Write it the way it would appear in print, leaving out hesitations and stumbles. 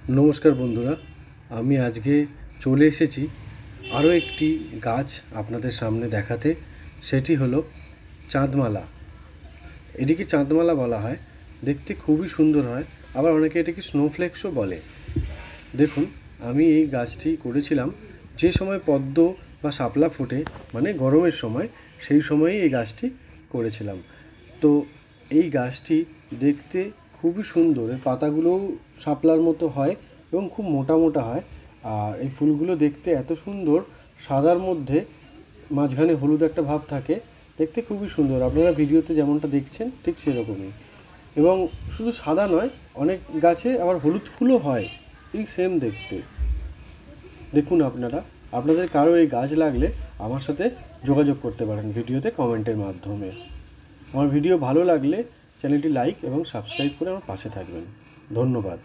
নমস্কার বন্ধুরা, আমি আজকে চলে এসেছি আরও একটি গাছ আপনাদের সামনে দেখাতে। সেটি হলো চাঁদমালা। এটিকে চাঁদমালা বলা হয়, দেখতে খুবই সুন্দর হয়, আবার অনেকে এটিকে স্নোফ্লেক্সও বলে। দেখুন, আমি এই গাছটি করেছিলাম যে সময় পদ্ম বা শাপলা ফোটে, মানে গরমের সময়, সেই সময়ই এই গাছটি করেছিলাম। তো এই গাছটি দেখতে খুবই সুন্দর, এর পাতাগুলোও শাপলার মতো হয় এবং খুব মোটা মোটা হয়। আর এই ফুলগুলো দেখতে এত সুন্দর, সাদার মধ্যে মাঝখানে হলুদ একটা ভাব থাকে, দেখতে খুবই সুন্দর। আপনারা ভিডিওতে যেমনটা দেখছেন ঠিক সেরকমই। এবং শুধু সাদা নয়, অনেক গাছে আবার হলুদ ফুলও হয়, এই সেম দেখতে। দেখুন, আপনাদের কারো এই গাছ লাগলে আমার সাথে যোগাযোগ করতে পারেন ভিডিওতে কমেন্টের মাধ্যমে। আমার ভিডিও ভালো লাগলে চ্যানেলটি লাইক এবং সাবস্ক্রাইব করে আমার পাশে থাকবেন। ধন্যবাদ।